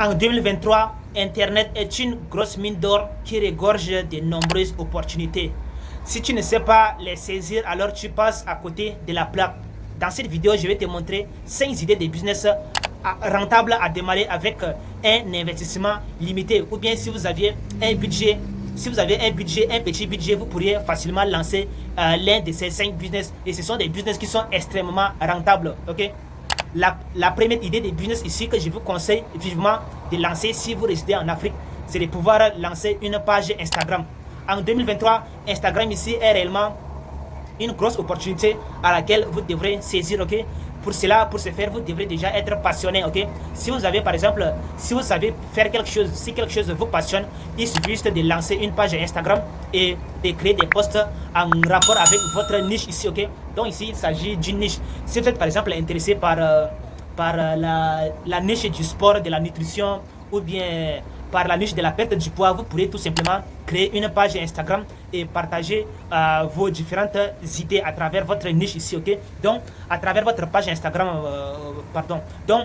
En 2023, Internet est une grosse mine d'or qui regorge de nombreuses opportunités. Si tu ne sais pas les saisir, alors tu passes à côté de la plaque. Dans cette vidéo, je vais te montrer 5 idées de business rentables à démarrer avec un investissement limité. Ou bien si vous aviez un budget, un petit budget, vous pourriez facilement lancer l'un de ces 5 business. Et ce sont des business qui sont extrêmement rentables. Ok? La première idée de business ici que je vous conseille vivement de lancer si vous résidez en Afrique, c'est de pouvoir lancer une page Instagram. En 2023, Instagram ici est réellement une grosse opportunité à laquelle vous devrez saisir, ok? Pour ce faire, vous devrez déjà être passionné, ok? Si vous avez, par exemple, si vous savez faire quelque chose, si quelque chose vous passionne, il suffit juste de lancer une page Instagram et de créer des posts en rapport avec votre niche ici, ok? Donc ici, il s'agit d'une niche. Si vous êtes, par exemple, intéressé par la niche du sport, de la nutrition, ou bien par la niche de la perte du poids, vous pourrez tout simplement créer une page Instagram et partager vos différentes idées à travers votre niche ici, ok? Donc, à travers votre page Instagram, Donc,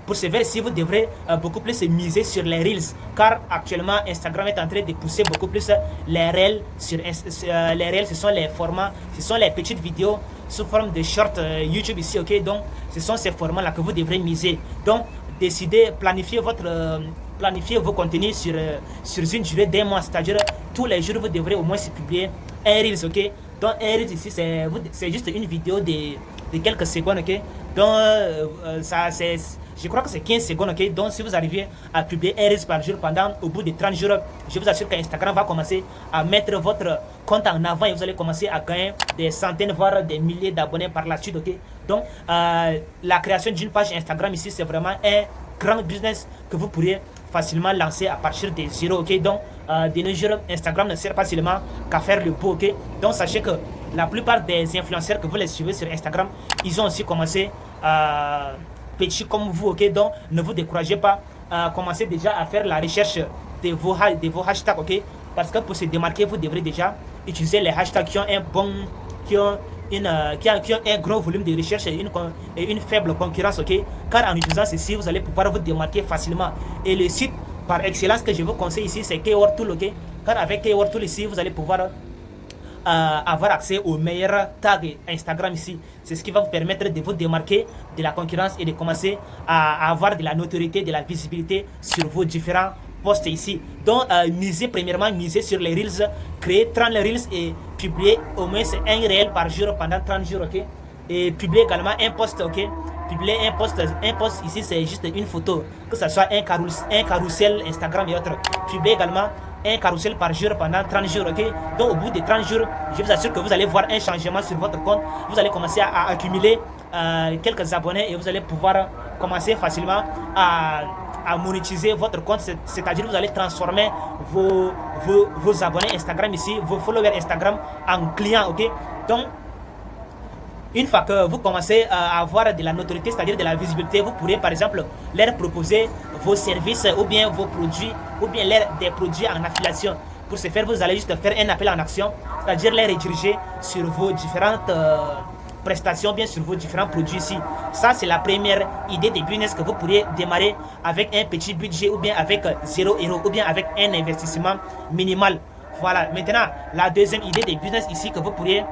pour ce faire-ci, vous devrez beaucoup plus miser sur les Reels, car actuellement, Instagram est en train de pousser beaucoup plus les Reels. Les Reels, ce sont les formats, ce sont les petites vidéos sous forme de short YouTube ici, ok? Donc, ce sont ces formats-là que vous devrez miser. Donc, décidez, planifiez vos contenus sur une durée d'un mois, c'est-à-dire tous les jours vous devrez au moins publier un Reels, ok? Donc un Reels ici c'est juste une vidéo de quelques secondes, ok? Donc je crois que c'est 15 secondes, ok? Donc si vous arrivez à publier un Reels par jour au bout de 30 jours, je vous assure qu'Instagram va commencer à mettre votre compte en avant et vous allez commencer à gagner des centaines voire des milliers d'abonnés par la suite, ok? Donc la création d'une page Instagram ici c'est vraiment un grand business que vous pourriez facilement lancer à partir de zéro, ok? Donc de nos jours, Instagram ne sert pas seulement qu'à faire le beau, ok? Donc sachez que la plupart des influenceurs que vous les suivez sur Instagram, ils ont aussi commencé petits comme vous, ok? Donc ne vous découragez pas, commencez déjà à faire la recherche de vos hashtags, ok? Parce que pour se démarquer, vous devrez déjà utiliser les hashtags qui ont un gros volume de recherche et une faible concurrence, ok? Car en utilisant ceci, vous allez pouvoir vous démarquer facilement. Et le site par excellence que je vous conseille ici, c'est Keyword Tool, ok? Car avec Keyword Tool ici, vous allez pouvoir avoir accès aux meilleurs tags Instagram ici. C'est ce qui va vous permettre de vous démarquer de la concurrence et de commencer à avoir de la notoriété, de la visibilité sur vos différents posts ici. Donc, misez sur les Reels, créez 30 Reels et publiez au moins un réel par jour pendant 30 jours, ok? Et publiez également un post, ok? Publier un post ici, c'est juste une photo, que ce soit un carrousel Instagram et autres. Publiez également un carrousel par jour pendant 30 jours, ok? Donc, au bout de 30 jours, je vous assure que vous allez voir un changement sur votre compte. Vous allez commencer à accumuler quelques abonnés et vous allez pouvoir commencer facilement à monétiser votre compte, c'est-à-dire vous allez transformer vos abonnés Instagram ici, vos followers Instagram en clients, ok? Donc, une fois que vous commencez à avoir de la notoriété, c'est-à-dire de la visibilité, vous pourrez par exemple leur proposer vos services ou bien vos produits ou bien des produits en affiliation. Pour ce faire, vous allez juste faire un appel en action, c'est-à-dire les rediriger sur vos différentes prestations, bien sur vos différents produits ici. Ça, c'est la première idée de business que vous pourriez démarrer avec un petit budget ou bien avec 0 € ou bien avec un investissement minimal. Voilà. Maintenant, la deuxième idée de business ici que vous pourriez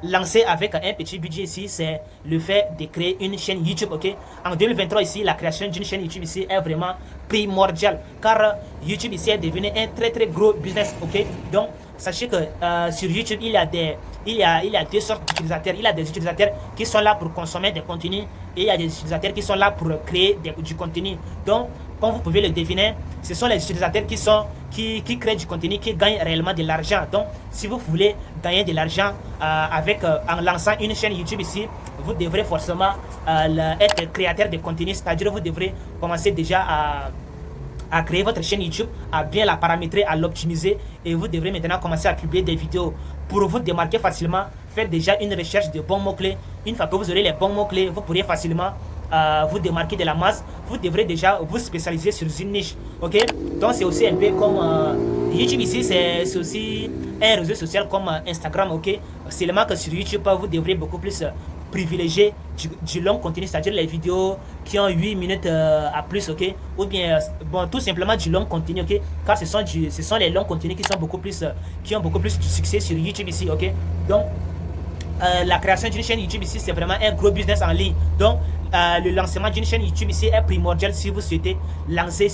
lancer avec un petit budget ici, c'est le fait de créer une chaîne YouTube, ok? En 2023 ici, la création d'une chaîne YouTube ici est vraiment primordiale, car YouTube ici est devenu un très très gros business, ok? Donc, sachez que sur YouTube, il y a deux sortes d'utilisateurs. Il y a des utilisateurs qui sont là pour consommer des contenus et il y a des utilisateurs qui sont là pour créer du contenu. Donc, comme vous pouvez le deviner, ce sont les utilisateurs qui créent du contenu, qui gagnent réellement de l'argent. Donc, si vous voulez gagner de l'argent en lançant une chaîne YouTube ici, vous devrez forcément être créateur de contenu, c'est-à-dire vous devrez commencer déjà à créer votre chaîne YouTube, à bien la paramétrer, à l'optimiser et vous devrez maintenant commencer à publier des vidéos. Pour vous démarquer facilement, faites déjà une recherche de bons mots-clés. Une fois que vous aurez les bons mots-clés, vous pourrez facilement vous démarquer de la masse. Vous devrez déjà vous spécialiser sur une niche, ok? Donc c'est aussi un peu comme YouTube ici, c'est aussi un réseau social comme Instagram, ok? Seulement que sur YouTube, vous devrez beaucoup plus privilégier du long contenu, c'est-à-dire les vidéos qui ont 8 minutes à plus, ok, ou bien bon, tout simplement du long contenu, ok, car ce sont les longs contenus qui ont beaucoup plus de succès sur YouTube ici, ok. Donc la création d'une chaîne YouTube ici, c'est vraiment un gros business en ligne. Donc le lancement d'une chaîne YouTube ici est primordial si vous souhaitez lancer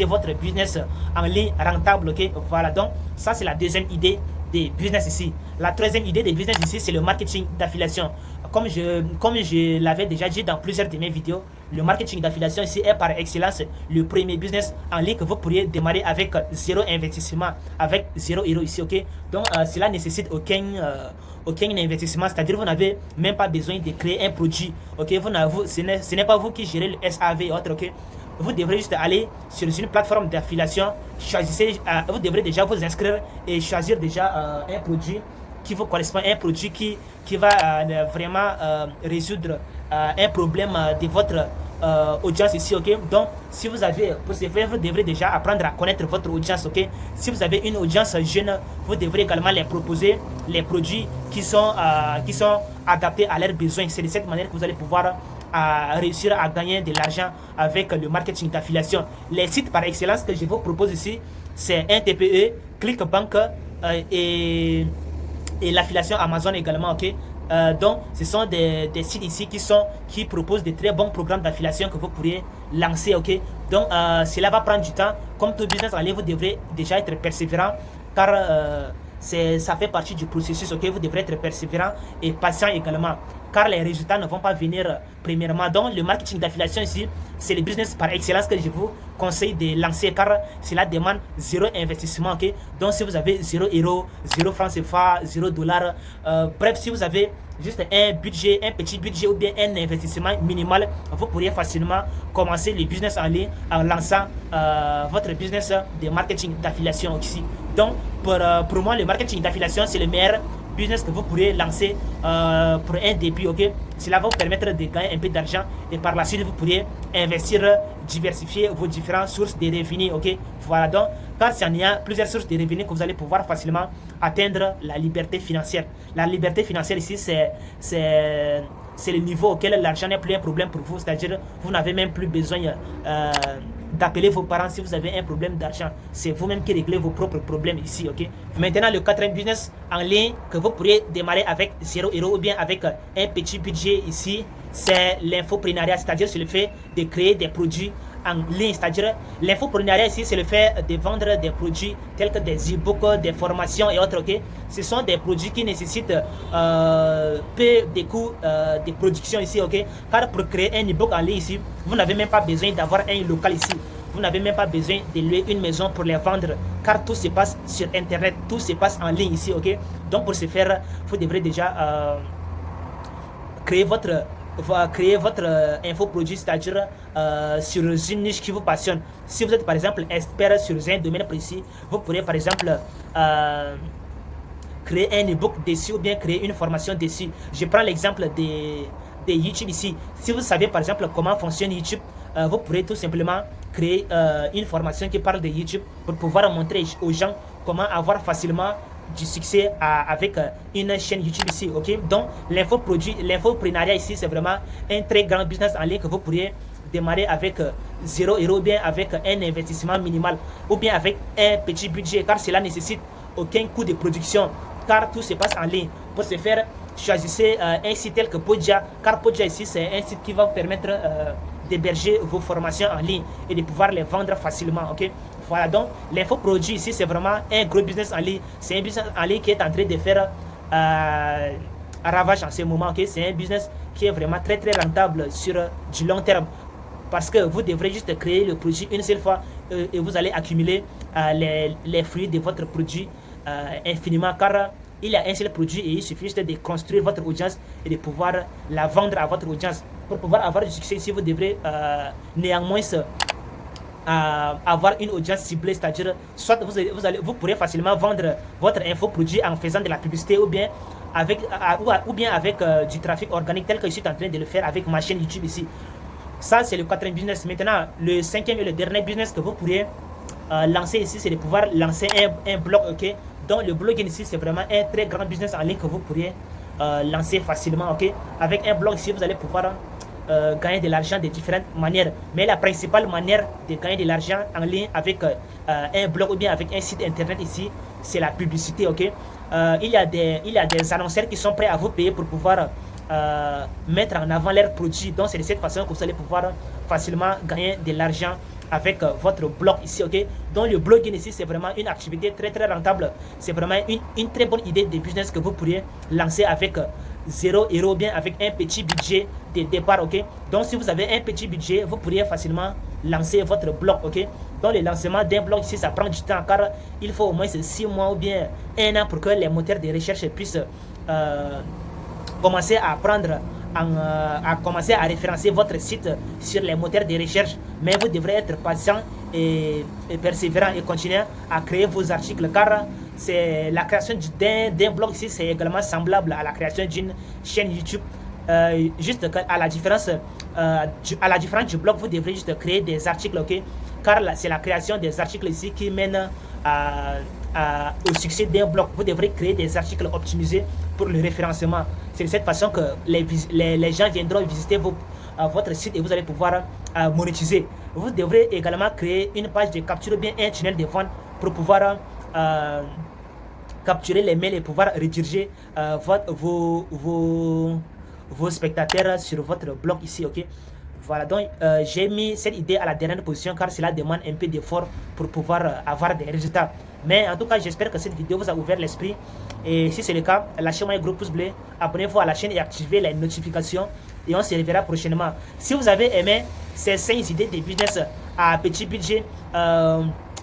votre business en ligne rentable, ok. Voilà, donc ça c'est la deuxième idée des business ici. La troisième idée des business ici, c'est le marketing d'affiliation. Comme je l'avais déjà dit dans plusieurs de mes vidéos, le marketing d'affiliation ici est par excellence le premier business en ligne que vous pourriez démarrer avec zéro investissement, avec 0 € ici, ok. Donc cela nécessite aucun investissement, c'est-à-dire vous n'avez même pas besoin de créer un produit, ok. Ce n'est pas vous qui gérez le SAV et autres, ok. Vous devrez juste aller sur une plateforme d'affiliation, vous devrez déjà vous inscrire et choisir déjà un produit qui vous correspond, un produit qui va vraiment résoudre un problème de votre audience ici, ok. Donc si vous avez, pour ce faire, vous devrez déjà apprendre à connaître votre audience, ok. Si vous avez une audience jeune, vous devrez également les proposer les produits qui sont adaptés à leurs besoins. C'est de cette manière que vous allez pouvoir réussir à gagner de l'argent avec le marketing d'affiliation. Les sites par excellence que je vous propose ici, c'est un TPE, ClickBank et l'affiliation Amazon également, ok. Donc ce sont des sites ici qui proposent de très bons programmes d'affiliation que vous pourriez lancer, ok. Donc cela va prendre du temps. Comme tout business en ligne, vous devrez déjà être persévérant, car ça fait partie du processus, ok. Vous devrez être persévérant et patient également, car les résultats ne vont pas venir premièrement. Donc le marketing d'affiliation ici, c'est le business par excellence que je vous conseille de lancer, car cela demande zéro investissement, ok. Donc si vous avez 0 €, 0 francs CFA, 0 $, bref, si vous avez juste un petit budget ou bien un investissement minimal, vous pourriez facilement commencer le business en ligne en lançant votre business de marketing d'affiliation ici. Donc pour moi, le marketing d'affiliation, c'est le meilleur business que vous pourrez lancer pour un début, ok. Cela va vous permettre de gagner un peu d'argent et par la suite vous pourriez investir, diversifier vos différentes sources de revenus, ok. Voilà, donc car il y a plusieurs sources de revenus que vous allez pouvoir facilement atteindre la liberté financière. La liberté financière ici, c'est le niveau auquel l'argent n'est plus un problème pour vous, c'est-à-dire vous n'avez même plus besoin d'appeler vos parents si vous avez un problème d'argent. C'est vous-même qui réglez vos propres problèmes ici, ok. Maintenant, le quatrième business en ligne que vous pourriez démarrer avec 0 € ou bien avec un petit budget ici, c'est l'infoprenariat, c'est-à-dire c'est le fait de créer des produits en ligne. C'est-à-dire l'infoprenariat ici, c'est le fait de vendre des produits tels que des e-books, des formations et autres, ok. Ce sont des produits qui nécessitent peu de coûts de production ici, ok. Car pour créer un e-book en ligne ici, vous n'avez même pas besoin d'avoir un local ici. Vous n'avez même pas besoin de louer une maison pour les vendre, car tout se passe sur internet, tout se passe en ligne ici, ok. Donc pour ce faire, vous devrez déjà créer votre infoproduit, c'est-à-dire sur une niche qui vous passionne. Si vous êtes par exemple expert sur un domaine précis, vous pourrez par exemple créer un ebook dessus ou bien créer une formation dessus. Je prends l'exemple de YouTube ici. Si vous savez par exemple comment fonctionne YouTube, vous pourrez tout simplement créer une formation qui parle de YouTube pour pouvoir montrer aux gens comment avoir facilement du succès avec une chaîne YouTube ici, ok. Donc l'infoprenariat ici, c'est vraiment un très grand business en ligne que vous pourriez démarrer avec 0 € ou bien avec un investissement minimal ou bien avec un petit budget, car cela nécessite aucun coût de production, car tout se passe en ligne. Pour ce faire, choisissez un site tel que Podia, car Podia ici, c'est un site qui va vous permettre d'héberger vos formations en ligne et de pouvoir les vendre facilement, ok. Voilà, donc l'infoproduit ici, c'est vraiment un gros business en ligne. C'est un business en ligne qui est en train de faire ravage en ce moment, ok. C'est un business qui est vraiment très très rentable sur du long terme, parce que vous devrez juste créer le produit une seule fois et vous allez accumuler les fruits de votre produit infiniment, car il y a un seul produit et il suffit juste de construire votre audience et de pouvoir la vendre à votre audience. Pour pouvoir avoir du succès ici, vous devrez néanmoins avoir une audience ciblée, c'est-à-dire soit vous pourrez facilement vendre votre infoproduit en faisant de la publicité ou bien avec du trafic organique, tel que je suis en train de le faire avec ma chaîne YouTube ici. Ça, c'est le quatrième business. Maintenant, le cinquième et le dernier business que vous pourriez lancer ici, c'est de pouvoir lancer un blog, ok. Donc le blogging ici, c'est vraiment un très grand business en ligne que vous pourriez lancer facilement, ok. Avec un blog ici, vous allez pouvoir gagner de l'argent de différentes manières. Mais la principale manière de gagner de l'argent en ligne avec un blog ou bien avec un site internet ici, c'est la publicité, ok. Il y a des annonceurs qui sont prêts à vous payer pour pouvoir mettre en avant leurs produits. Donc c'est de cette façon que vous allez pouvoir facilement gagner de l'argent avec votre blog ici, ok. Donc le blogging ici, c'est vraiment une activité très rentable. C'est vraiment une très bonne idée de business que vous pourriez lancer avec 0 € bien avec un petit budget de départ, ok. Donc si vous avez un petit budget, vous pourriez facilement lancer votre blog, ok. Donc le lancement d'un blog ici, ça prend du temps car il faut au moins 6 mois ou bien 1 an pour que les moteurs de recherche puissent commencer à prendre à commencer à référencer votre site sur les moteurs de recherche. Mais vous devrez être patient et persévérant et continuer à créer vos articles car c'est la création d'un blog ici, c'est également semblable à la création d'une chaîne YouTube. Juste à la différence du blog, vous devrez juste créer des articles, ok, car c'est la création des articles ici qui mène au succès d'un blog. Vous devrez créer des articles optimisés pour le référencement. C'est de cette façon que les gens viendront visiter votre site et vous allez pouvoir monétiser. Vous devrez également créer une page de capture ou bien un tunnel de vente pour pouvoir capturer les mails et pouvoir rediriger vos spectateurs sur votre blog ici, ok. Voilà, donc j'ai mis cette idée à la dernière position car cela demande un peu d'effort pour pouvoir avoir des résultats. Mais en tout cas, j'espère que cette vidéo vous a ouvert l'esprit. Et si c'est le cas, lâchez-moi un gros pouce bleu, abonnez-vous à la chaîne et activez les notifications. Et on se reverra prochainement. Si vous avez aimé ces 5 idées de business à petit budget,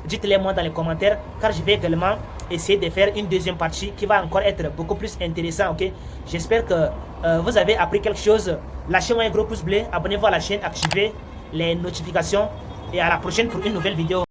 dites-les moi dans les commentaires car je vais également essayer de faire une deuxième partie qui va encore être beaucoup plus intéressant, ok. J'espère que vous avez appris quelque chose. Lâchez-moi un gros pouce bleu, abonnez-vous à la chaîne, activez les notifications et à la prochaine pour une nouvelle vidéo.